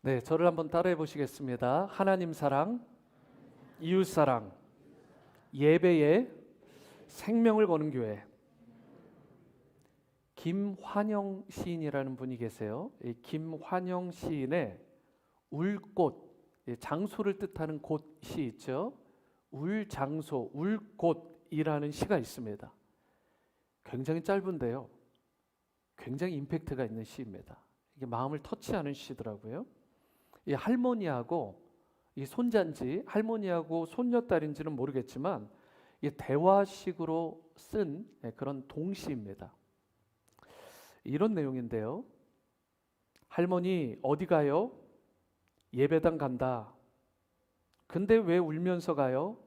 네, 저를 한번 따라해 보시겠습니다. 하나님 사랑, 이웃 사랑, 예배에 생명을 거는 교회. 김환영 시인이라는 분이 계세요. 이 김환영 시인의 울꽃, 장소를 뜻하는 곳이 있죠. 울장소, 울꽃이라는 시가 있습니다. 굉장히 짧은데요. 굉장히 임팩트가 있는 시입니다. 이게 마음을 터치하는 시더라고요. 이 할머니하고 이 손자인지 할머니하고 손녀딸인지는 모르겠지만 이 대화식으로 쓴 그런 동시입니다. 이런 내용인데요. 할머니 어디 가요? 예배당 간다. 근데 왜 울면서 가요?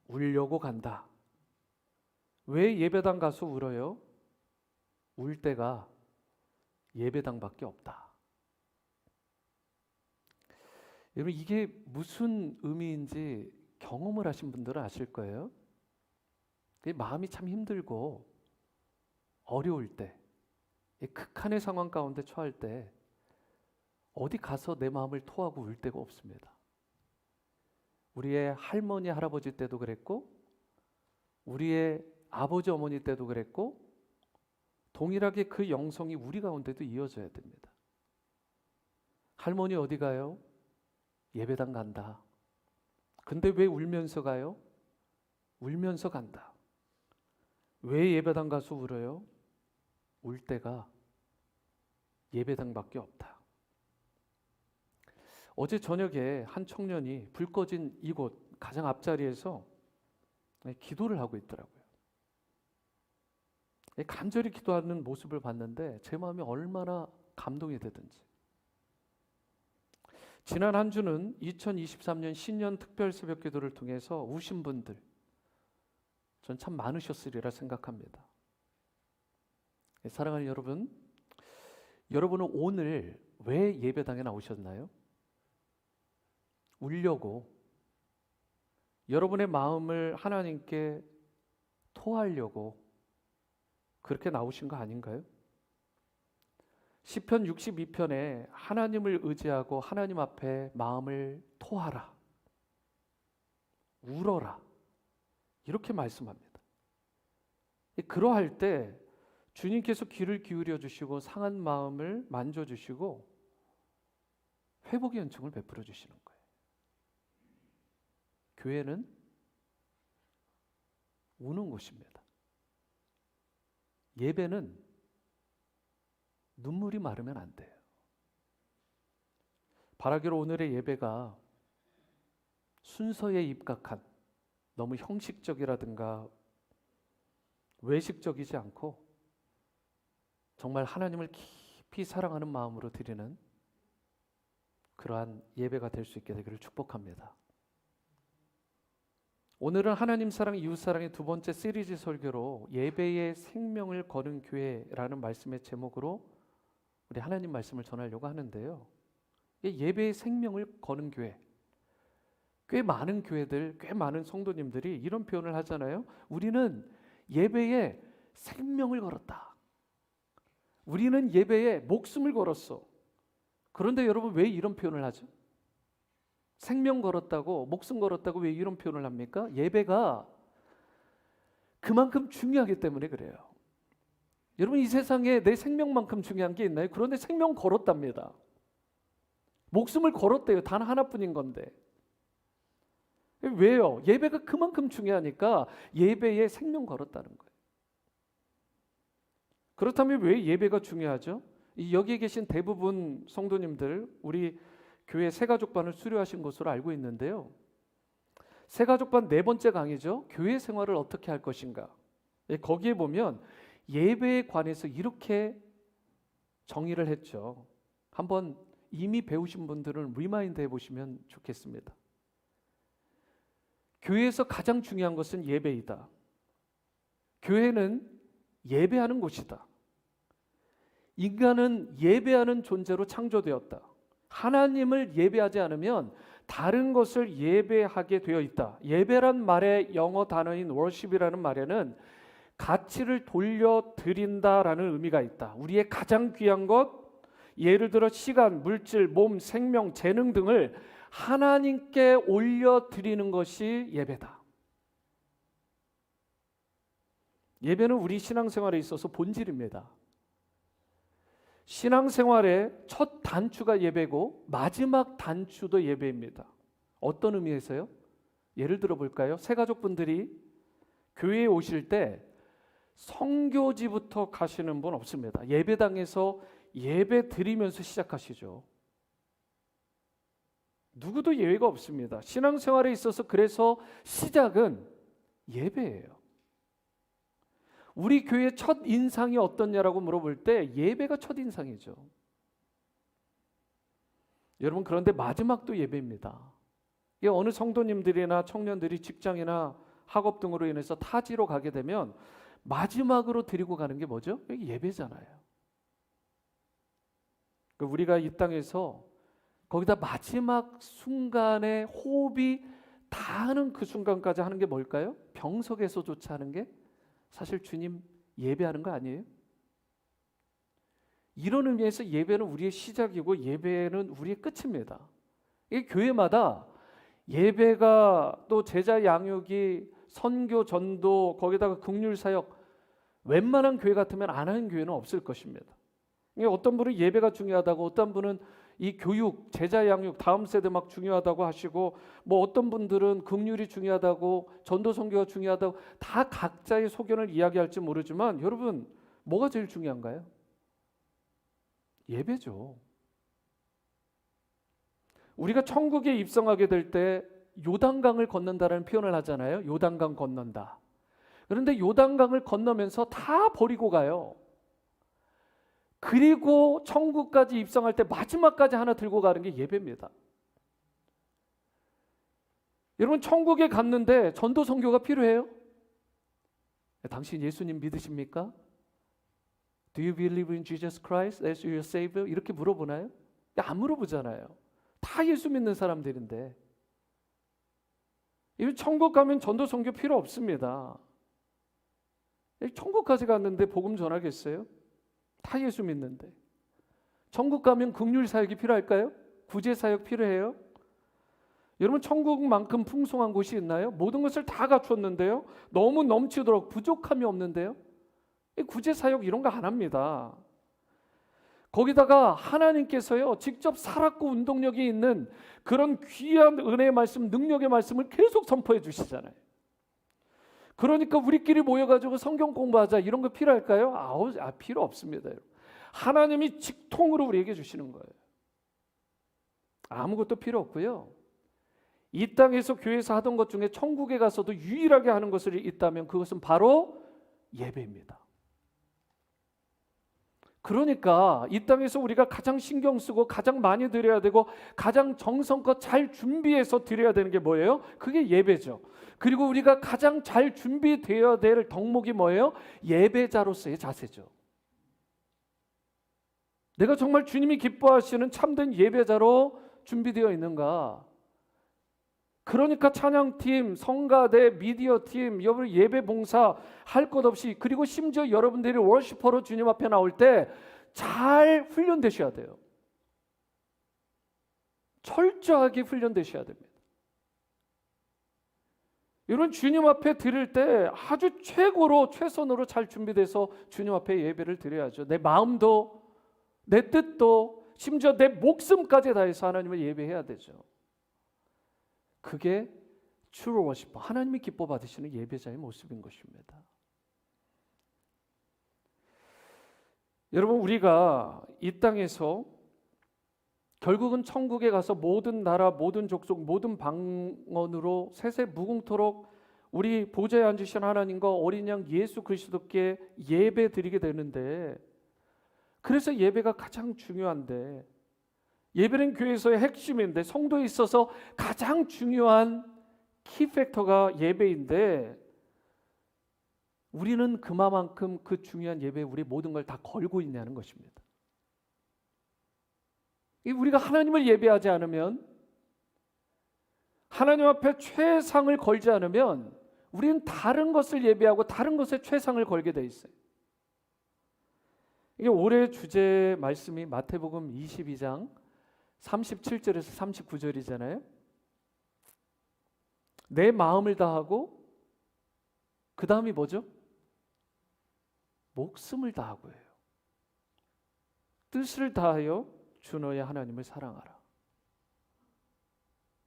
울려고 간다. 왜 예배당 가서 울어요? 울 때가 예배당밖에 없다. 여러분 이게 무슨 의미인지 경험을 하신 분들은 아실 거예요. 마음이 참 힘들고 어려울 때, 극한의 상황 가운데 처할 때 어디 가서 내 마음을 토하고 울 데가 없습니다. 우리의 할머니, 할아버지 때도 그랬고 우리의 아버지, 어머니 때도 그랬고 동일하게 그 영성이 우리 가운데도 이어져야 됩니다. 할머니 어디 가요? 예배당 간다. 근데 왜 울면서 가요? 울면서 간다. 왜 예배당 가서 울어요? 울 때가 예배당밖에 없다. 어제 저녁에 한 청년이 불 꺼진 이곳 가장 앞자리에서 기도를 하고 있더라고요. 간절히 기도하는 모습을 봤는데 제 마음이 얼마나 감동이 되든지. 지난 한 주는 2023년 신년 특별 새벽 기도를 통해서 우신 분들 전 참 많으셨으리라 생각합니다. 사랑하는 여러분, 여러분은 오늘 왜 예배당에 나오셨나요? 울려고, 여러분의 마음을 하나님께 토하려고 그렇게 나오신 거 아닌가요? 시편 62편에 하나님을 의지하고 하나님 앞에 마음을 토하라, 울어라 이렇게 말씀합니다. 그러할 때 주님께서 귀를 기울여 주시고 상한 마음을 만져주시고 회복의 은총을 베풀어 주시는 거예요. 교회는 우는 곳입니다. 예배는 눈물이 마르면 안 돼요. 바라기로 오늘의 예배가 순서에 입각한 너무 형식적이라든가 외식적이지 않고 정말 하나님을 깊이 사랑하는 마음으로 드리는 그러한 예배가 될 수 있게 되기를 축복합니다. 오늘은 하나님 사랑, 이웃 사랑의 두 번째 시리즈 설교로 예배의 생명을 거는 교회라는 말씀의 제목으로 우리 하나님 말씀을 전하려고 하는데요. 예배의 생명을 거는 교회. 꽤 많은 교회들, 꽤 많은 성도님들이 이런 표현을 하잖아요. 우리는 예배에 생명을 걸었다. 우리는 예배에 목숨을 걸었어. 그런데 여러분 왜 이런 표현을 하죠? 생명 걸었다고, 목숨 걸었다고 왜 이런 표현을 합니까? 예배가 그만큼 중요하기 때문에 그래요. 여러분 이 세상에 내 생명만큼 중요한 게 있나요? 그런데 생명 걸었답니다. 목숨을 걸었대요. 단 하나뿐인 건데. 왜요? 예배가 그만큼 중요하니까 예배에 생명 걸었다는 거예요. 그렇다면 왜 예배가 중요하죠? 여기에 계신 대부분 성도님들 우리 교회 새가족반을 수료하신 것으로 알고 있는데요. 새가족반 네 번째 강의죠. 교회 생활을 어떻게 할 것인가. 거기에 보면 예배에 관해서 이렇게 정의를 했죠. 한번 이미 배우신 분들은 리마인드 해보시면 좋겠습니다. 교회에서 가장 중요한 것은 예배이다. 교회는 예배하는 곳이다. 인간은 예배하는 존재로 창조되었다. 하나님을 예배하지 않으면 다른 것을 예배하게 되어 있다. 예배란 말의 영어 단어인 worship이라는 말에는 가치를 돌려드린다라는 의미가 있다. 우리의 가장 귀한 것, 예를 들어 시간, 물질, 몸, 생명, 재능 등을 하나님께 올려드리는 것이 예배다. 예배는 우리 신앙생활에 있어서 본질입니다. 신앙생활의 첫 단추가 예배고 마지막 단추도 예배입니다. 어떤 의미에서요? 예를 들어 볼까요? 새가족분들이 교회에 오실 때 성교지부터 가시는 분 없습니다. 예배당에서 예배 드리면서 시작하시죠. 누구도 예외가 없습니다. 신앙생활에 있어서 그래서 시작은 예배예요. 우리 교회의 첫 인상이 어떻냐라고 물어볼 때 예배가 첫 인상이죠. 여러분, 그런데 마지막도 예배입니다. 어느 성도님들이나 청년들이 직장이나 학업 등으로 인해서 타지로 가게 되면 마지막으로 드리고 가는 게 뭐죠? 이게 예배잖아요. 우리가 이 땅에서 거기다 마지막 순간에 호흡이 닿는 그 순간까지 하는 게 뭘까요? 병석에서조차 하는 게 사실 주님 예배하는 거 아니에요? 이런 의미에서 예배는 우리의 시작이고 예배는 우리의 끝입니다. 이 교회마다 예배가 또 제자 양육이 선교 전도 거기다가 긍휼 사역 웬만한 교회 같으면 안 하는 교회는 없을 것입니다. 어떤 분은 예배가 중요하다고, 어떤 분은 이 교육, 제자 양육, 다음 세대 막 중요하다고 하시고, 뭐 어떤 분들은 긍휼이 중요하다고, 전도 선교가 중요하다고, 다 각자의 소견을 이야기할지 모르지만 여러분, 뭐가 제일 중요한가요? 예배죠. 우리가 천국에 입성하게 될 때 요단강을 건넌다라는 표현을 하잖아요. 요단강 건넌다. 그런데 요단강을 건너면서 다 버리고 가요. 그리고 천국까지 입성할 때 마지막까지 하나 들고 가는 게 예배입니다. 여러분, 천국에 갔는데 전도 선교가 필요해요? 당신 예수님 믿으십니까? Do you believe in Jesus Christ as your Savior? 이렇게 물어보나요? 안 물어보잖아요. 다 예수 믿는 사람들인데. 천국 가면 전도 선교 필요 없습니다. 천국까지 갔는데 복음 전하겠어요? 다 예수 믿는데. 천국 가면 긍휼 사역이 필요할까요? 구제 사역 필요해요? 여러분, 천국만큼 풍성한 곳이 있나요? 모든 것을 다 갖췄는데요. 너무 넘치도록 부족함이 없는데요. 구제 사역 이런 거 안 합니다. 거기다가 하나님께서요, 직접 살았고 운동력이 있는 그런 귀한 은혜의 말씀, 능력의 말씀을 계속 선포해 주시잖아요. 그러니까 우리끼리 모여가지고 성경 공부하자 이런 거 필요할까요? 필요 없습니다. 하나님이 직통으로 우리에게 주시는 거예요. 아무것도 필요 없고요. 이 땅에서 교회에서 하던 것 중에 천국에 가서도 유일하게 하는 것을 있다면 그것은 바로 예배입니다. 그러니까 이 땅에서 우리가 가장 신경 쓰고 가장 많이 드려야 되고 가장 정성껏 잘 준비해서 드려야 되는 게 뭐예요? 그게 예배죠. 그리고 우리가 가장 잘 준비되어야 될 덕목이 뭐예요? 예배자로서의 자세죠. 내가 정말 주님이 기뻐하시는 참된 예배자로 준비되어 있는가? 그러니까 찬양팀, 성가대, 미디어팀, 여러분 예배 봉사 할 것 없이, 그리고 심지어 여러분들이 워시퍼로 주님 앞에 나올 때 잘 훈련되셔야 돼요. 철저하게 훈련되셔야 됩니다. 이런 주님 앞에 드릴 때 아주 최고로 최선으로 잘 준비돼서 주님 앞에 예배를 드려야죠. 내 마음도 내 뜻도 심지어 내 목숨까지 다해서 하나님을 예배해야 되죠. 그게 true worship, 하나님이 기뻐 받으시는 예배자의 모습인 것입니다. 여러분, 우리가 이 땅에서 결국은 천국에 가서 모든 나라, 모든 족속, 모든 방언으로 세세무궁토록 우리 보좌에 앉으신 하나님과 어린 양 예수 그리스도께 예배 드리게 되는데, 그래서 예배가 가장 중요한데, 예배는 교회에서의 핵심인데, 성도에 있어서 가장 중요한 키팩터가 예배인데, 우리는 그만큼 그 중요한 예배에 우리 모든 걸 다 걸고 있냐는 것입니다. 우리가 하나님을 예배하지 않으면, 하나님 앞에 최상을 걸지 않으면 우리는 다른 것을 예배하고 다른 것에 최상을 걸게 돼 있어요. 이게 올해 주제 말씀이 마태복음 22장 37절에서 39절이잖아요. 내 마음을 다하고 그 다음이 뭐죠? 목숨을 다하고예요. 뜻을 다하여 주 너의 하나님을 사랑하라.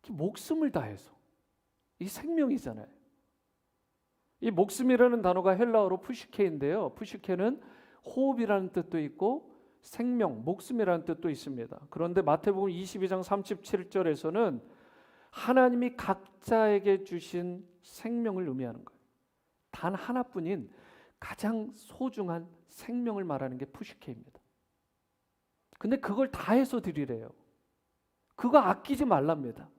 목숨을 다해서, 이 생명이잖아요. 이 목숨이라는 단어가 헬라어로 푸시케인데요. 푸시케는 호흡이라는 뜻도 있고 생명, 목숨이라는 뜻도 있습니다. 그런데 마태복음 22장 37절에서는 하나님이 각자에게 주신 생명을 의미하는 거예요. 단 하나뿐인 가장 소중한 생명을 말하는 게 푸시케입니다. 근데 그걸 다해서 드리래요. 그거 아끼지 말랍니다.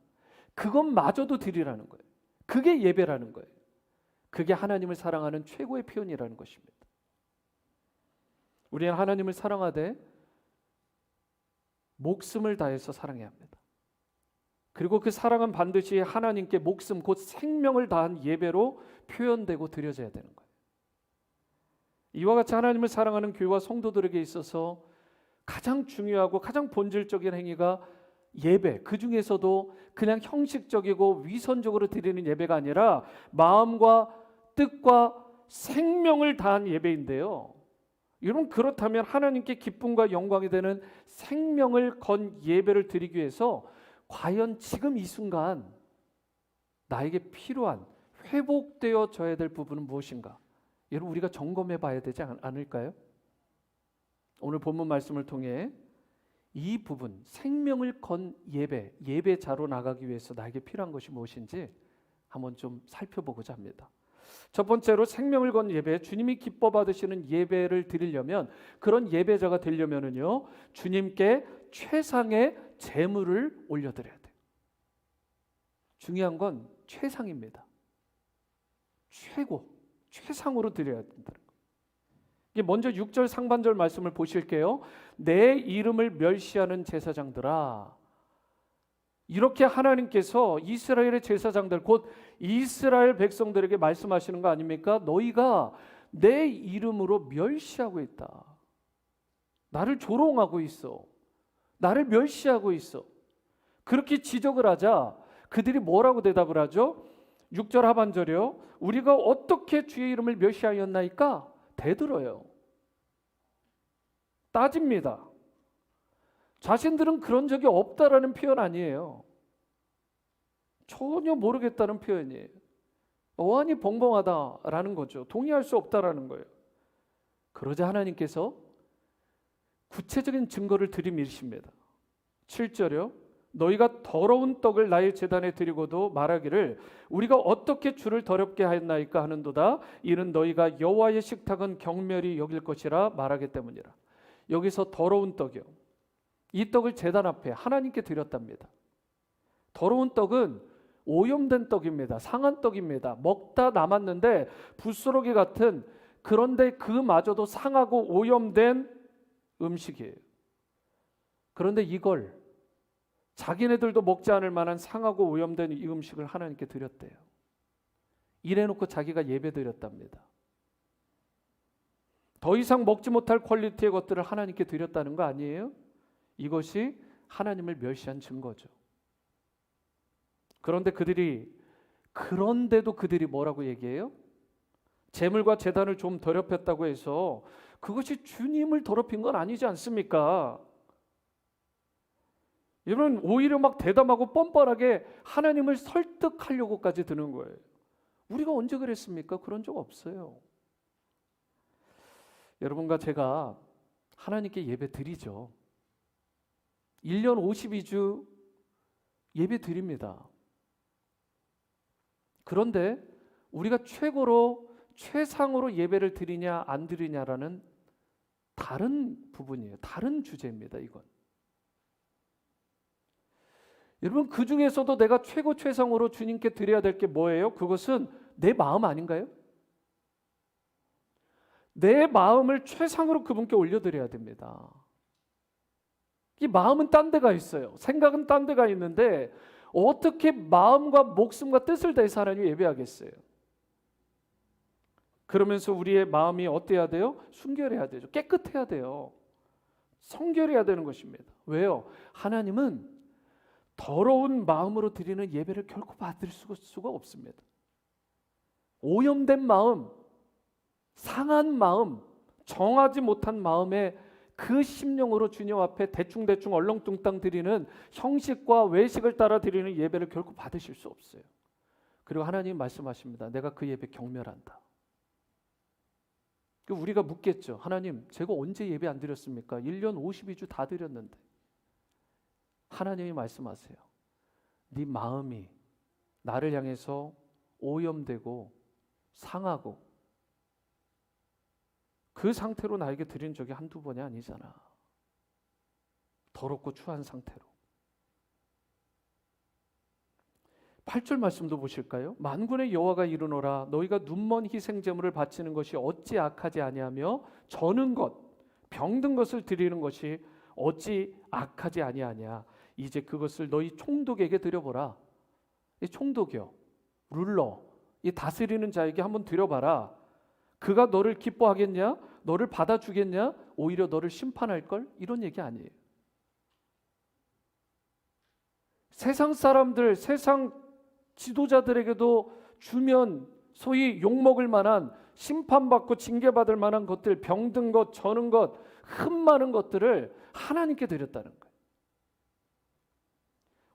그것마저도 드리라는 거예요. 그게 예배라는 거예요. 그게 하나님을 사랑하는 최고의 표현이라는 것입니다. 우리는 하나님을 사랑하되 목숨을 다해서 사랑해야 합니다. 그리고 그 사랑은 반드시 하나님께 목숨, 곧 생명을 다한 예배로 표현되고 드려져야 되는 거예요. 이와 같이 하나님을 사랑하는 교회와 성도들에게 있어서 가장 중요하고 가장 본질적인 행위가 예배, 그 중에서도 그냥 형식적이고 위선적으로 드리는 예배가 아니라 마음과 뜻과 생명을 다한 예배인데요. 여러분, 그렇다면 하나님께 기쁨과 영광이 되는 생명을 건 예배를 드리기 위해서 과연 지금 이 순간 나에게 필요한 회복되어져야 될 부분은 무엇인가? 여러분, 우리가 점검해 봐야 되지 않을까요? 오늘 본문 말씀을 통해 이 부분, 생명을 건 예배, 예배자로 나가기 위해서 나에게 필요한 것이 무엇인지 한번 좀 살펴보고자 합니다. 첫 번째로 생명을 건 예배, 주님이 기뻐 받으시는 예배를 드리려면, 그런 예배자가 되려면은요, 주님께 최상의 제물을 올려드려야 돼요. 중요한 건 최상입니다. 최상으로 드려야 된다는 거예요. 먼저 6절 상반절 말씀을 보실게요. 내 이름을 멸시하는 제사장들아. 이렇게 하나님께서 이스라엘의 제사장들, 곧 이스라엘 백성들에게 말씀하시는 거 아닙니까? 너희가 내 이름으로 멸시하고 있다. 나를 조롱하고 있어. 나를 멸시하고 있어. 그렇게 지적을 하자 그들이 뭐라고 대답을 하죠? 6절 하반절이요. 우리가 어떻게 주의 이름을 멸시하였나이까? 대들어요. 따집니다. 자신들은 그런 적이 없다라는 표현 아니에요. 전혀 모르겠다는 표현이에요. 어안이 벙벙하다라는 거죠. 동의할 수 없다라는 거예요. 그러자 하나님께서 구체적인 증거를 들이밀십니다. 7절이요. 너희가 더러운 떡을 나의 제단에 드리고도 말하기를 우리가 어떻게 주를 더럽게 하였나이까 하는도다. 이는 너희가 여호와의 식탁은 경멸히 여길 것이라 말하기 때문이라. 여기서 더러운 떡이요. 이 떡을 제단 앞에 하나님께 드렸답니다. 더러운 떡은 오염된 떡입니다. 상한 떡입니다. 먹다 남았는데 붓소로기 같은, 그런데 그마저도 상하고 오염된 음식이에요. 그런데 이걸 자기네들도 먹지 않을 만한 상하고 오염된 이 음식을 하나님께 드렸대요. 이래놓고 자기가 예배 드렸답니다. 더 이상 먹지 못할 퀄리티의 것들을 하나님께 드렸다는 거 아니에요? 이것이 하나님을 멸시한 증거죠. 그런데도 그들이 뭐라고 얘기해요? 제물과 제단을 좀 더럽혔다고 해서 그것이 주님을 더럽힌 건 아니지 않습니까? 여러분, 오히려 막 대담하고 뻔뻔하게 하나님을 설득하려고까지 드는 거예요. 우리가 언제 그랬습니까? 그런 적 없어요. 여러분과 제가 하나님께 예배 드리죠. 1년 52주 예배 드립니다. 그런데 우리가 최상으로 예배를 드리냐 안 드리냐라는 다른 부분이에요. 다른 주제입니다. 이건. 여러분, 그 중에서도 내가 최상으로 주님께 드려야 될 게 뭐예요? 그것은 내 마음 아닌가요? 내 마음을 최상으로 그분께 올려드려야 됩니다. 이 마음은 딴 데가 있어요. 생각은 딴 데가 있는데 어떻게 마음과 목숨과 뜻을 다해서 하나님을 예배하겠어요? 그러면서 우리의 마음이 어때야 돼요? 순결해야 되죠. 깨끗해야 돼요. 성결해야 되는 것입니다. 왜요? 하나님은 더러운 마음으로 드리는 예배를 결코 받을 수가 없습니다. 오염된 마음, 상한 마음, 정하지 못한 마음에 그 심령으로 주님 앞에 대충대충 얼렁뚱땅 드리는 형식과 외식을 따라 드리는 예배를 결코 받으실 수 없어요. 그리고 하나님 말씀하십니다. 내가 그 예배 경멸한다. 우리가 묻겠죠. 하나님, 제가 언제 예배 안 드렸습니까? 1년 52주 다 드렸는데. 하나님이 말씀하세요. 네 마음이 나를 향해서 오염되고 상하고 그 상태로 나에게 드린 적이 한두 번이 아니잖아. 더럽고 추한 상태로. 8절 말씀도 보실까요? 만군의 여호와가 이르노라 너희가 눈먼 희생 제물을 바치는 것이 어찌 악하지 아니하며 저는 것 병든 것을 드리는 것이 어찌 악하지 아니하냐. 이제 그것을 너희 총독에게 드려보라. 이 총독이요, 룰러, 이 다스리는 자에게 한번 드려봐라. 그가 너를 기뻐하겠냐? 너를 받아주겠냐? 오히려 너를 심판할걸? 이런 얘기 아니에요. 세상 사람들, 세상 지도자들에게도 주면 소위 욕먹을 만한, 심판받고 징계받을 만한 것들, 병든 것, 저는 것, 흠 많은 것들을 하나님께 드렸다는 거예요.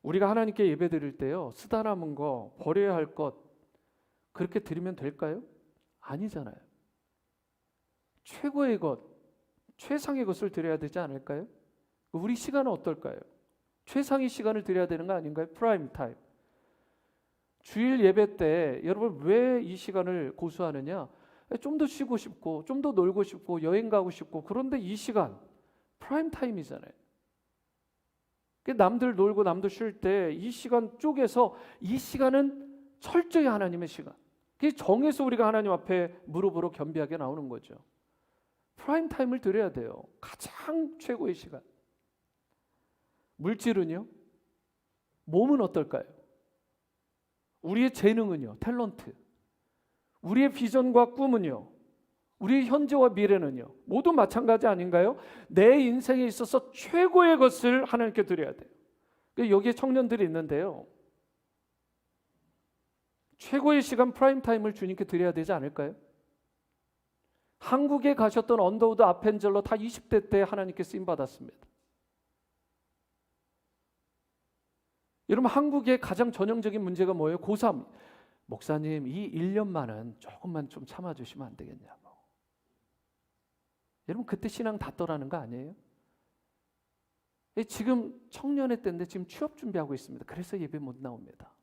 우리가 하나님께 예배 드릴 때요, 쓰다 남은 거, 버려야 할 것 그렇게 드리면 될까요? 아니잖아요. 최고의 것, 최상의 것을 드려야 되지 않을까요? 우리 시간은 어떨까요? 최상의 시간을 드려야 되는 거 아닌가요? 프라임 타임. 주일 예배 때 여러분 왜 이 시간을 고수하느냐? 좀 더 쉬고 싶고 좀 더 놀고 싶고 여행 가고 싶고, 그런데 이 시간 프라임 타임이잖아요. 남들 놀고 남들 쉴 때 이 시간 쪼개서 이 시간은 철저히 하나님의 시간. 그게 정해서 우리가 하나님 앞에 무릎으로 겸비하게 나오는 거죠. 프라임 타임을 드려야 돼요. 가장 최고의 시간. 물질은요? 몸은 어떨까요? 우리의 재능은요? 탤런트. 우리의 비전과 꿈은요? 우리의 현재와 미래는요? 모두 마찬가지 아닌가요? 내 인생에 있어서 최고의 것을 하나님께 드려야 돼요. 여기에 청년들이 있는데요, 최고의 시간 프라임 타임을 주님께 드려야 되지 않을까요? 한국에 가셨던 언더우드, 아펜젤러 다 20대 때 하나님께 쓰임 받았습니다. 여러분, 한국의 가장 전형적인 문제가 뭐예요? 고3 목사님, 이 1년만은 조금만 좀 참아주시면 안 되겠냐고. 여러분, 그때 신앙 다 떠나는 거 아니에요? 지금 청년의 때인데 지금 취업 준비하고 있습니다. 그래서 예배 못 나옵니다.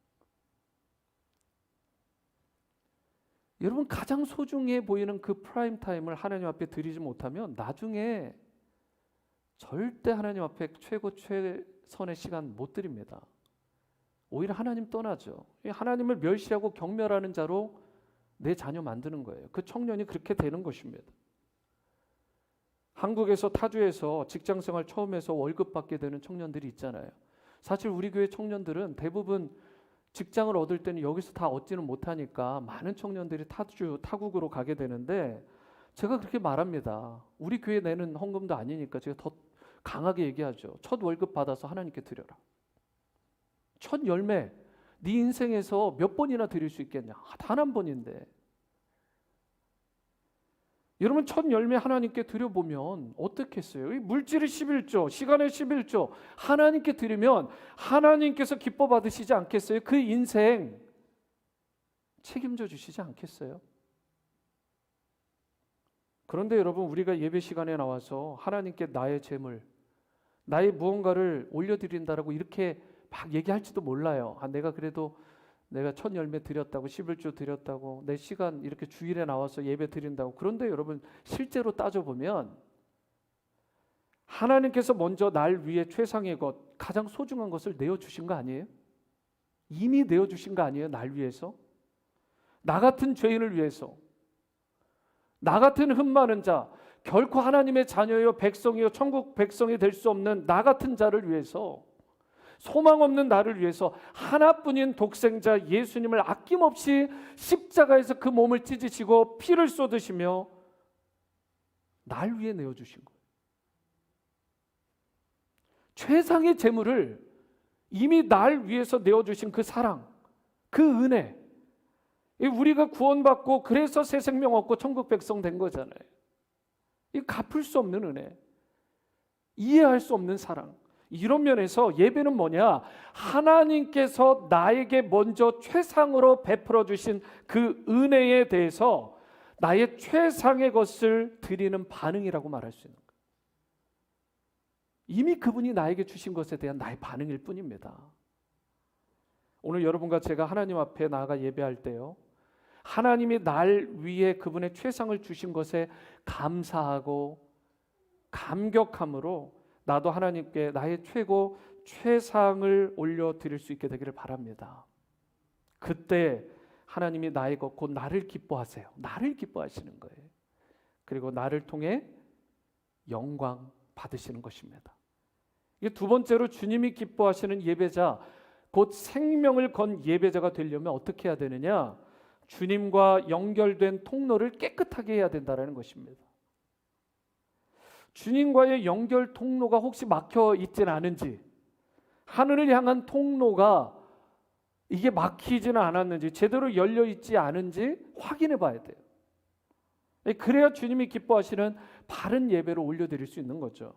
여러분, 가장 소중해 보이는 그 프라임 타임을 하나님 앞에 드리지 못하면 나중에 절대 하나님 앞에 최고 최선의 시간 못 드립니다. 오히려 하나님 떠나죠. 하나님을 멸시하고 경멸하는 자로 내 자녀 만드는 거예요. 그 청년이 그렇게 되는 것입니다. 한국에서 타주에서 직장생활 처음 해서 월급 받게 되는 청년들이 있잖아요. 사실 우리 교회 청년들은 대부분 직장을 얻을 때는 여기서 다 얻지는 못하니까 많은 청년들이 타국으로 가게 되는데, 제가 그렇게 말합니다. 우리 교회 내는 헌금도 아니니까 제가 더 강하게 얘기하죠. 첫 월급 받아서 하나님께 드려라. 첫 열매, 네 인생에서 몇 번이나 드릴 수 있겠냐? 단 한 번인데. 여러분, 첫 열매 하나님께 드려보면 어떻겠어요? 이 물질의 11조, 시간의 11조 하나님께 드리면 하나님께서 기뻐 받으시지 않겠어요? 그 인생 책임져 주시지 않겠어요? 그런데 여러분, 우리가 예배 시간에 나와서 하나님께 나의 재물, 나의 무언가를 올려드린다라고 이렇게 막 얘기할지도 몰라요. 내가 그래도 내가 첫 열매 드렸다고, 11조 드렸다고, 내 시간 이렇게 주일에 나와서 예배 드린다고. 그런데 여러분, 실제로 따져보면 하나님께서 먼저 날 위해 최상의 것, 가장 소중한 것을 내어주신 거 아니에요? 이미 내어주신 거 아니에요? 날 위해서? 나 같은 죄인을 위해서, 나 같은 흠 많은 자, 결코 하나님의 자녀요 백성이요 천국 백성이 될 수 없는 나 같은 자를 위해서 소망 없는 나를 위해서 하나뿐인 독생자 예수님을 아낌없이 십자가에서 그 몸을 찢으시고 피를 쏟으시며 날 위해 내어주신 거예요. 최상의 제물을 이미 날 위해서 내어주신 그 사랑, 그 은혜, 우리가 구원받고 그래서 새 생명 얻고 천국 백성 된 거잖아요. 이 갚을 수 없는 은혜, 이해할 수 없는 사랑. 이런 면에서 예배는 뭐냐? 하나님께서 나에게 먼저 최상으로 베풀어 주신 그 은혜에 대해서 나의 최상의 것을 드리는 반응이라고 말할 수 있는 거예요. 이미 그분이 나에게 주신 것에 대한 나의 반응일 뿐입니다. 오늘 여러분과 제가 하나님 앞에 나아가 예배할 때요, 하나님이 날 위해 그분의 최상을 주신 것에 감사하고 감격함으로 나도 하나님께 나의 최고 최상을 올려드릴 수 있게 되기를 바랍니다. 그때 하나님이 나의 것 곧 나를 기뻐하세요. 나를 기뻐하시는 거예요. 그리고 나를 통해 영광 받으시는 것입니다. 이게 두 번째로 주님이 기뻐하시는 예배자, 곧 생명을 건 예배자가 되려면 어떻게 해야 되느냐? 주님과 연결된 통로를 깨끗하게 해야 된다는 것입니다. 주님과의 연결 통로가 혹시 막혀 있지는 않은지, 하늘을 향한 통로가 이게 막히지는 않았는지, 제대로 열려 있지 않은지 확인해 봐야 돼요. 그래야 주님이 기뻐하시는 바른 예배로 올려드릴 수 있는 거죠.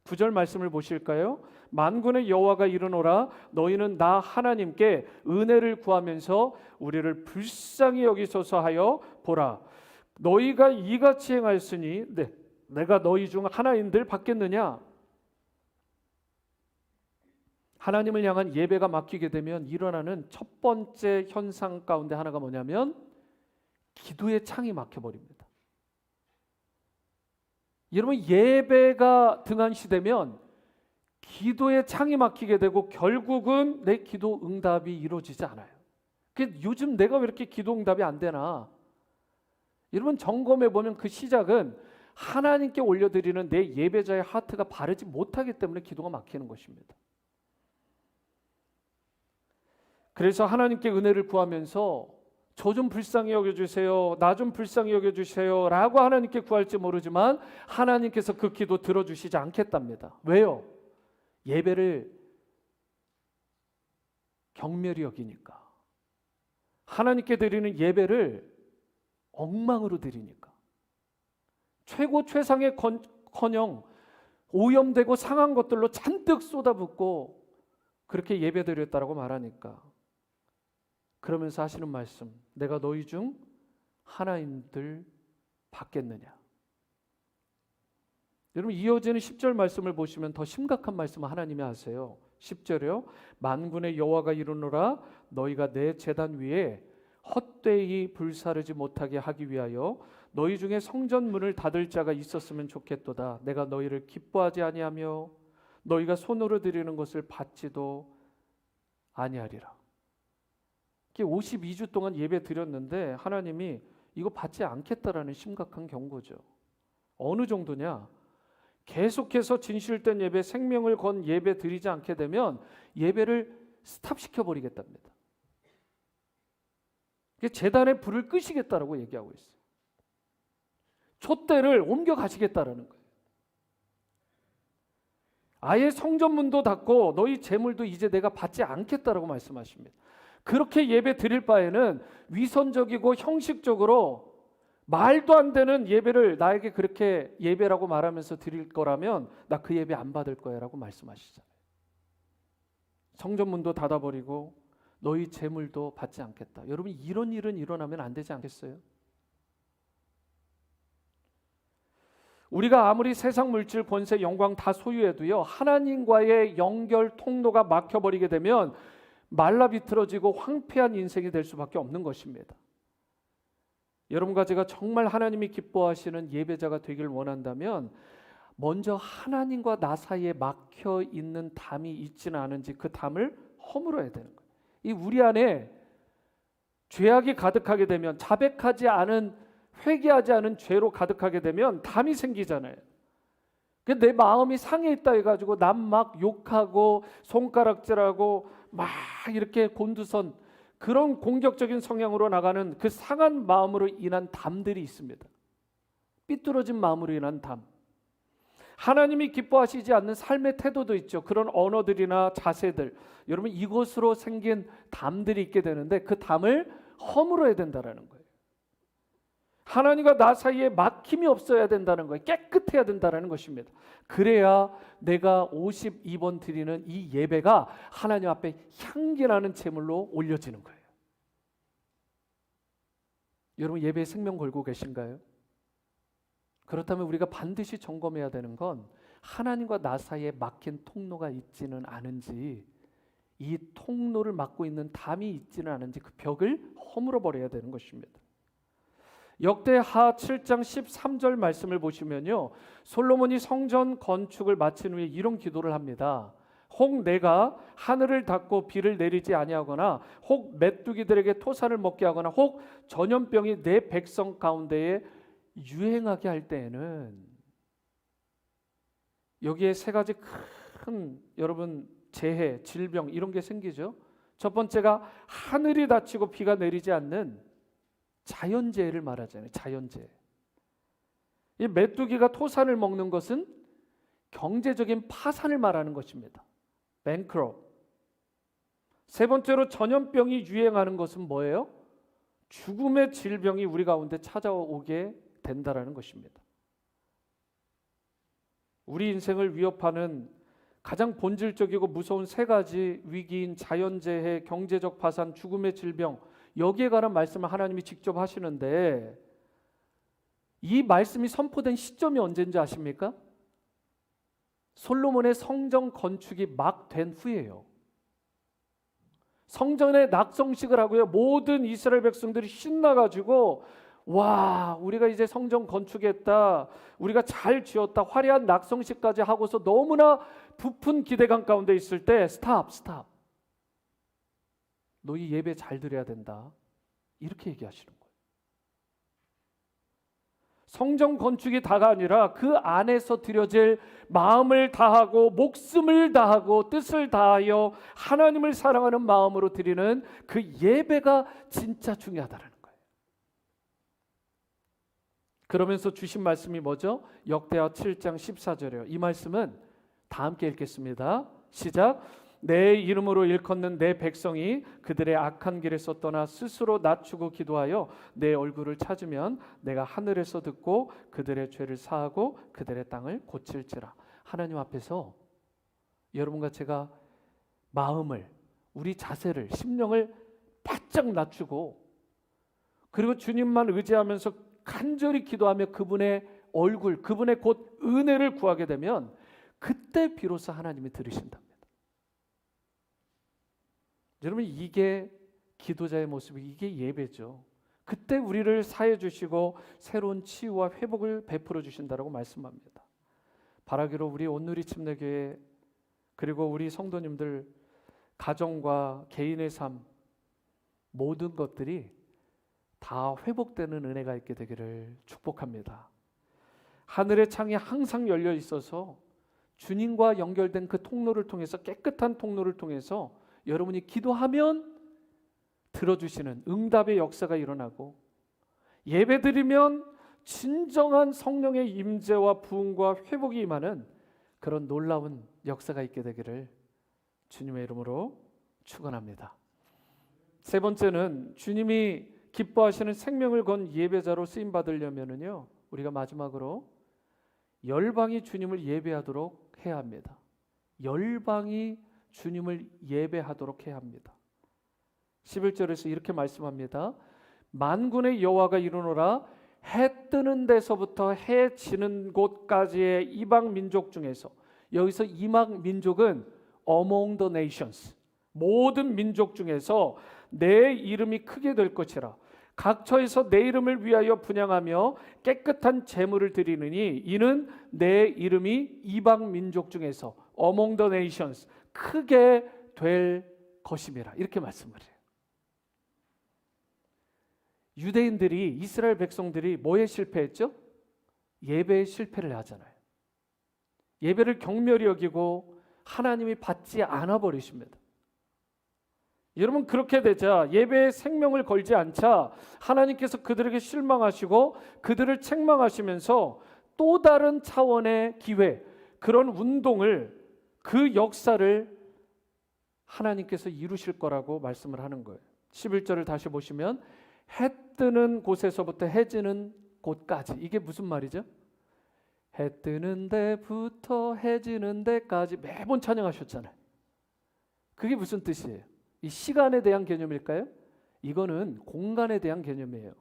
9절 말씀을 보실까요? 만군의 여호와가 이르노라, 너희는 나 하나님께 은혜를 구하면서 우리를 불쌍히 여기소서 하여 보라. 너희가 이같이 행하였으니 내가 너희 중 하나인들 받겠느냐? 하나님을 향한 예배가 막히게 되면 일어나는 첫 번째 현상 가운데 하나가 뭐냐면 기도의 창이 막혀버립니다. 여러분, 예배가 등한시되면 기도의 창이 막히게 되고 결국은 내 기도 응답이 이루어지지 않아요. 요즘 내가 왜 이렇게 기도 응답이 안 되나? 여러분, 점검해 보면 그 시작은 하나님께 올려드리는 내 예배자의 하트가 바르지 못하기 때문에 기도가 막히는 것입니다. 그래서 하나님께 은혜를 구하면서 저 좀 불쌍히 여겨주세요, 나 좀 불쌍히 여겨주세요 라고 하나님께 구할지 모르지만 하나님께서 그 기도 들어주시지 않겠답니다. 왜요? 예배를 경멸히 여기니까, 하나님께 드리는 예배를 엉망으로 드리니까, 최고 최상의 커녕 오염되고 상한 것들로 잔뜩 쏟아붓고 그렇게 예배드렸다라고 말하니까, 그러면서 하시는 말씀, 내가 너희 중 하나인들 받겠느냐? 여러분, 이어지는 10절 말씀을 보시면 더 심각한 말씀을 하나님이 하세요. 10절이요. 만군의 여호와가 이르노라, 너희가 내 제단 위에 헛되이 불사르지 못하게 하기 위하여 너희 중에 성전 문을 닫을 자가 있었으면 좋겠도다. 내가 너희를 기뻐하지 아니하며 너희가 손으로 드리는 것을 받지도 아니하리라. 52주 동안 예배 드렸는데 하나님이 이거 받지 않겠다라는 심각한 경고죠. 어느 정도냐? 계속해서 진실된 예배, 생명을 건 예배 드리지 않게 되면 예배를 스탑시켜 버리겠답니다. 제단의 불을 끄시겠다라고 얘기하고 있어요. 촛대를 옮겨 가시겠다라는 거예요. 아예 성전문도 닫고 너희 재물도 이제 내가 받지 않겠다라고 말씀하십니다. 그렇게 예배 드릴 바에는 위선적이고 형식적으로 말도 안 되는 예배를 나에게 그렇게 예배라고 말하면서 드릴 거라면 나 그 예배 안 받을 거야 라고 말씀하시잖아요. 성전문도 닫아버리고 너희 재물도 받지 않겠다. 여러분, 이런 일은 일어나면 안 되지 않겠어요? 우리가 아무리 세상 물질, 권세, 영광 다 소유해도요, 하나님과의 연결 통로가 막혀버리게 되면 말라비틀어지고 황폐한 인생이 될 수밖에 없는 것입니다. 여러분과 제가 정말 하나님이 기뻐하시는 예배자가 되길 원한다면 먼저 하나님과 나 사이에 막혀 있는 담이 있지는 않은지 그 담을 허물어야 되는 거예요. 이 우리 안에 죄악이 가득하게 되면, 자백하지 않은, 회개하지 않은 죄로 가득하게 되면 담이 생기잖아요. 내 마음이 상해 있다 해가지고 남 막 욕하고 손가락질하고 막 이렇게 곤두선 그런 공격적인 성향으로 나가는 그 상한 마음으로 인한 담들이 있습니다. 삐뚤어진 마음으로 인한 담. 하나님이 기뻐하시지 않는 삶의 태도도 있죠. 그런 언어들이나 자세들. 여러분 이것으로 생긴 담들이 있게 되는데 그 담을 허물어야 된다는 거예요. 하나님과 나 사이에 막힘이 없어야 된다는 거예요. 깨끗해야 된다는 것입니다. 그래야 내가 52번 드리는 이 예배가 하나님 앞에 향기나는 제물로 올려지는 거예요. 여러분 예배에 생명 걸고 계신가요? 그렇다면 우리가 반드시 점검해야 되는 건 하나님과 나 사이에 막힌 통로가 있지는 않은지, 이 통로를 막고 있는 담이 있지는 않은지 그 벽을 허물어 버려야 되는 것입니다. 역대하 7장 13절 말씀을 보시면요, 솔로몬이 성전 건축을 마친 후에 이런 기도를 합니다. 혹 내가 하늘을 닫고 비를 내리지 아니하거나 혹 메뚜기들에게 토사를 먹게 하거나 혹 전염병이 내 백성 가운데에 유행하게 할 때에는, 여기에 세 가지 큰 여러분 재해, 질병 이런 게 생기죠. 첫 번째가 하늘이 닫히고 비가 내리지 않는 자연재해를 말하잖아요. 자연재해. 이 메뚜기가 토산을 먹는 것은 경제적인 파산을 말하는 것입니다. bankrupt. 세 번째로 전염병이 유행하는 것은 뭐예요? 죽음의 질병이 우리 가운데 찾아오게 된다라는 것입니다. 우리 인생을 위협하는 가장 본질적이고 무서운 세 가지 위기인 자연재해, 경제적 파산, 죽음의 질병, 여기에 관한 말씀을 하나님이 직접 하시는데, 이 말씀이 선포된 시점이 언제인지 아십니까? 솔로몬의 성전 건축이 막 된 후예요. 성전에 낙성식을 하고요, 모든 이스라엘 백성들이 신나가지고 와, 우리가 이제 성전 건축했다, 우리가 잘 지었다, 화려한 낙성식까지 하고서 너무나 부푼 기대감 가운데 있을 때 스탑. 너희 예배 잘 드려야 된다, 이렇게 얘기하시는 거예요. 성전 건축이 다가 아니라 그 안에서 드려질 마음을 다하고 목숨을 다하고 뜻을 다하여 하나님을 사랑하는 마음으로 드리는 그 예배가 진짜 중요하다는 거예요. 그러면서 주신 말씀이 뭐죠? 역대하 7장 14절이에요. 이 말씀은 다 함께 읽겠습니다. 시작. 내 이름으로 일컫는 내 백성이 그들의 악한 길에서 떠나 스스로 낮추고 기도하여 내 얼굴을 찾으면 내가 하늘에서 듣고 그들의 죄를 사하고 그들의 땅을 고칠지라. 하나님 앞에서 여러분과 제가 마음을, 우리 자세를, 심령을 바짝 낮추고 그리고 주님만 의지하면서 간절히 기도하며 그분의 얼굴, 그분의 곧 은혜를 구하게 되면 그때 비로소 하나님이 들으신답니다. 여러분 이게 기도자의 모습이, 이게 예배죠. 그때 우리를 사해 주시고 새로운 치유와 회복을 베풀어 주신다라고 말씀합니다. 바라기로 우리 온누리 침례교회 그리고 우리 성도님들 가정과 개인의 삶 모든 것들이 다 회복되는 은혜가 있게 되기를 축복합니다. 하늘의 창이 항상 열려 있어서 주님과 연결된 그 통로를 통해서, 깨끗한 통로를 통해서 여러분이 기도하면 들어주시는 응답의 역사가 일어나고, 예배드리면 진정한 성령의 임재와 부흥과 회복이 임하는 그런 놀라운 역사가 있게 되기를 주님의 이름으로 축원합니다. 세 번째는 주님이 기뻐하시는 생명을 건 예배자로 쓰임 받으려면은요, 우리가 마지막으로 열방이 주님을 예배하도록 해야 합니다. 열방이 주님을 예배하도록 해야 합니다. 11절에서 이렇게 말씀합니다. 만군의 여호와가 이르노라, 해 뜨는 데서부터 해 지는 곳까지의 이방 민족 중에서, 여기서 이방 민족은 among the nations, 모든 민족 중에서 내 이름이 크게 될 것이라. 각처에서 내 이름을 위하여 분향하며 깨끗한 제물을 드리느니 이는 내 이름이 이방 민족 중에서 among the nations 크게 될 것임이라. 이렇게 말씀을 해요. 유대인들이, 이스라엘 백성들이 뭐에 실패했죠? 예배에 실패를 하잖아요. 예배를 경멸히 여기고 하나님이 받지 않아 버리십니다. 여러분, 그렇게 되자, 예배에 생명을 걸지 않자 하나님께서 그들에게 실망하시고 그들을 책망하시면서 또 다른 차원의 기회, 그런 운동을, 그 역사를 하나님께서 이루실 거라고 말씀을 하는 거예요. 11절을 다시 보시면 해 뜨는 곳에서부터 해 지는 곳까지, 이게 무슨 말이죠? 해 뜨는 데부터 해 지는 데까지 매번 찬양하셨잖아요. 그게 무슨 뜻이에요? 이 시간에 대한 개념일까요? 이거는 공간에 대한 개념이에요.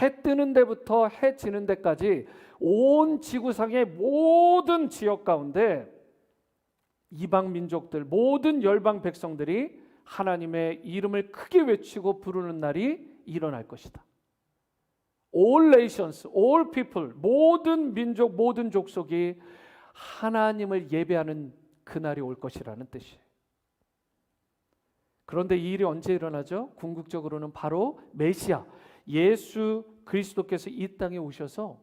해 뜨는 데부터 해 지는 데까지 온 지구상의 모든 지역 가운데 이방 민족들, 모든 열방 백성들이 하나님의 이름을 크게 외치고 부르는 날이 일어날 것이다. All nations, all people, 모든 민족, 모든 족속이 하나님을 예배하는 그날이 올 것이라는 뜻이에요. 그런데 이 일이 언제 일어나죠? 궁극적으로는 바로 메시아, 예수 그리스도께서 이 땅에 오셔서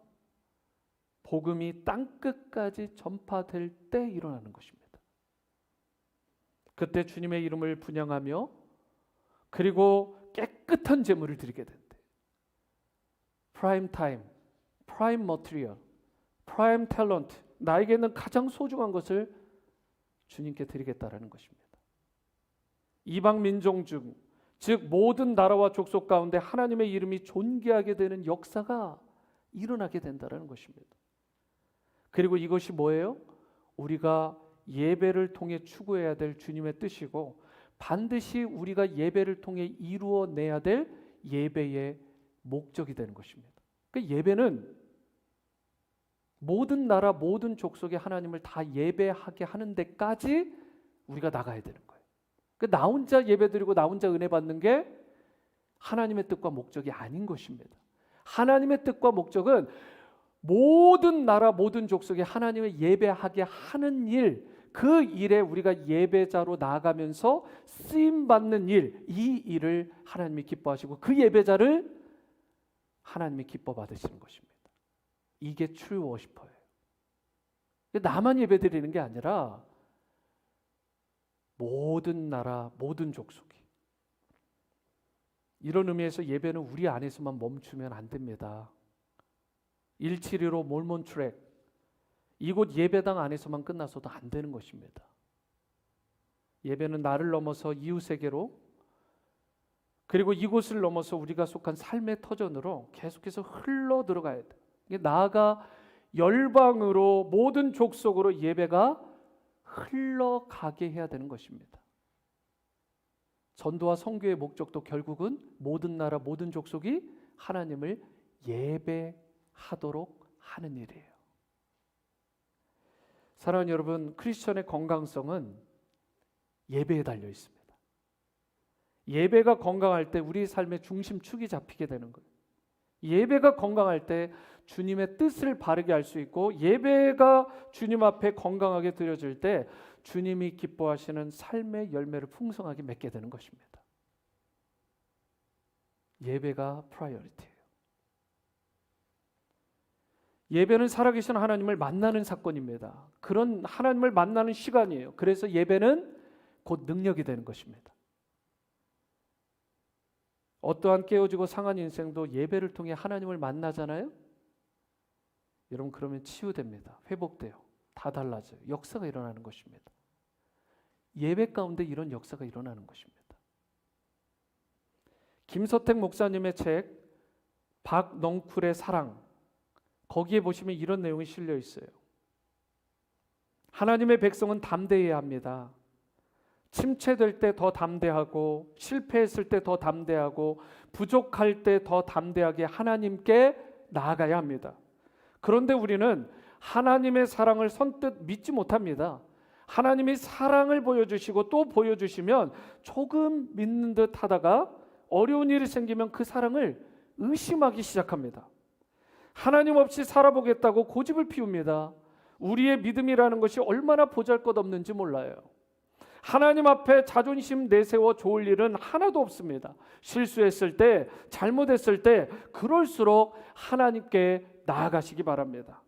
복음이 땅끝까지 전파될 때 일어나는 것입니다. 그때 주님의 이름을 분양하며 그리고 깨끗한 제물을 드리게 된대. 프라임 타임, 프라임 머티리얼, 프라임 탤런트, 나에게는 가장 소중한 것을 주님께 드리겠다라는 것입니다. 이방 민족 중, 즉 모든 나라와 족속 가운데 하나님의 이름이 존귀하게 되는 역사가 일어나게 된다는 것입니다. 그리고 이것이 뭐예요? 우리가 예배를 통해 추구해야 될 주님의 뜻이고, 반드시 우리가 예배를 통해 이루어내야 될 예배의 목적이 되는 것입니다. 그 예배는 모든 나라, 모든 족속의 하나님을 다 예배하게 하는 데까지 우리가 나가야 되는 거예요. 나 혼자 예배드리고 나 혼자 은혜 받는 게 하나님의 뜻과 목적이 아닌 것입니다. 하나님의 뜻과 목적은 모든 나라, 모든 족속에 하나님을 예배하게 하는 일, 그 일에 우리가 예배자로 나아가면서 쓰임받는 일, 이 일을 하나님이 기뻐하시고 그 예배자를 하나님이 기뻐 받으시는 것입니다. 이게 true 워시퍼예요. 나만 예배드리는 게 아니라 모든 나라, 모든 족속이. 이런 의미에서 예배는 우리 안에서만 멈추면 안 됩니다. 175 몰몬 트랙, 이곳 예배당 안에서만 끝나서도 안 되는 것입니다. 예배는 나를 넘어서 이웃에게로, 그리고 이곳을 넘어서 우리가 속한 삶의 터전으로 계속해서 흘러 들어가야 돼. 나아가 열방으로, 모든 족속으로 예배가 흘러가게 해야 되는 것입니다. 전도와 선교의 목적도 결국은 모든 나라, 모든 족속이 하나님을 예배하도록 하는 일이에요. 사랑하는 여러분, 크리스천의 건강성은 예배에 달려 있습니다. 예배가 건강할 때 우리 삶의 중심축이 잡히게 되는 거예요. 예배가 건강할 때 주님의 뜻을 바르게 할 수 있고, 예배가 주님 앞에 건강하게 드려질 때 주님이 기뻐하시는 삶의 열매를 풍성하게 맺게 되는 것입니다. 예배가 프라이어리티예요. 예배는 살아계신 하나님을 만나는 사건입니다. 그런 하나님을 만나는 시간이에요. 그래서 예배는 곧 능력이 되는 것입니다. 어떠한 깨어지고 상한 인생도 예배를 통해 하나님을 만나잖아요. 여러분, 그러면 치유됩니다. 회복돼요. 다 달라져요. 역사가 일어나는 것입니다. 예배 가운데 이런 역사가 일어나는 것입니다. 김서택 목사님의 책 박넝쿨의 사랑, 거기에 보시면 이런 내용이 실려 있어요. 하나님의 백성은 담대해야 합니다. 침체될 때 더 담대하고, 실패했을 때 더 담대하고, 부족할 때 더 담대하게 하나님께 나아가야 합니다. 그런데 우리는 하나님의 사랑을 선뜻 믿지 못합니다. 하나님이 사랑을 보여주시고 또 보여주시면 조금 믿는 듯 하다가 어려운 일이 생기면 그 사랑을 의심하기 시작합니다. 하나님 없이 살아보겠다고 고집을 피웁니다. 우리의 믿음이라는 것이 얼마나 보잘것없는지 몰라요. 하나님 앞에 자존심 내세워 좋을 일은 하나도 없습니다. 실수했을 때, 잘못했을 때 그럴수록 하나님께 나아가시기 바랍니다.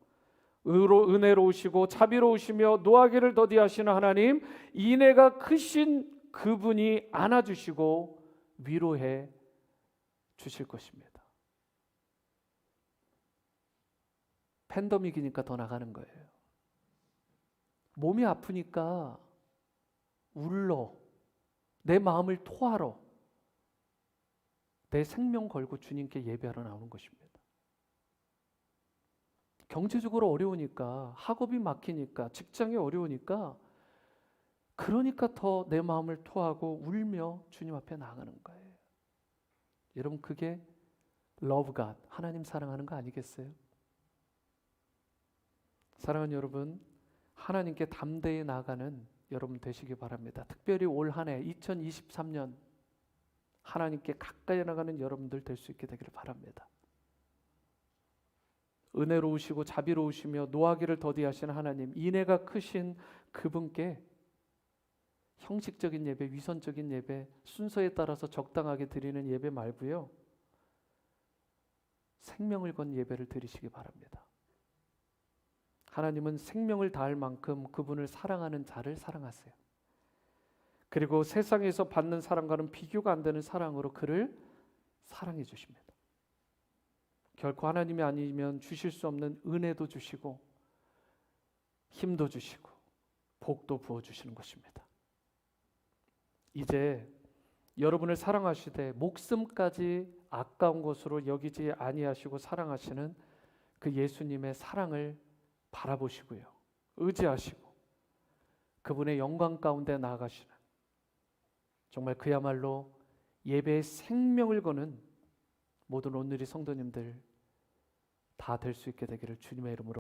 은혜로우시고 자비로우시며 노하기를 더디하시는 하나님, 인애가 크신 그분이 안아주시고 위로해 주실 것입니다. 팬데믹이니까 더 나가는 거예요. 몸이 아프니까 울러, 내 마음을 토하러, 내 생명 걸고 주님께 예배하러 나오는 것입니다. 경제적으로 어려우니까, 학업이 막히니까, 직장이 어려우니까, 그러니까 더 내 마음을 토하고 울며 주님 앞에 나아가는 거예요. 여러분, 그게 Love God, 하나님 사랑하는 거 아니겠어요? 사랑하는 여러분, 하나님께 담대히 나아가는 여러분 되시기 바랍니다. 특별히 올 한 해 2023년 하나님께 가까이 나가는 여러분들 될 수 있게 되기를 바랍니다. 은혜로우시고 자비로우시며 노하기를 더디하시는 하나님, 인애가 크신 그분께 형식적인 예배, 위선적인 예배, 순서에 따라서 적당하게 드리는 예배 말고요, 생명을 건 예배를 드리시기 바랍니다. 하나님은 생명을 다할 만큼 그분을 사랑하는 자를 사랑하세요. 그리고 세상에서 받는 사랑과는 비교가 안 되는 사랑으로 그를 사랑해 주십니다. 결코 하나님이 아니면 주실 수 없는 은혜도 주시고 힘도 주시고 복도 부어주시는 것입니다. 이제 여러분을 사랑하시되 목숨까지 아까운 것으로 여기지 아니하시고 사랑하시는 그 예수님의 사랑을 바라보시고요, 의지하시고 그분의 영광 가운데 나아가시는, 정말 그야말로 예배의 생명을 거는 모든 오늘의 성도님들 다 될 수 있게 되기를 주님의 이름으로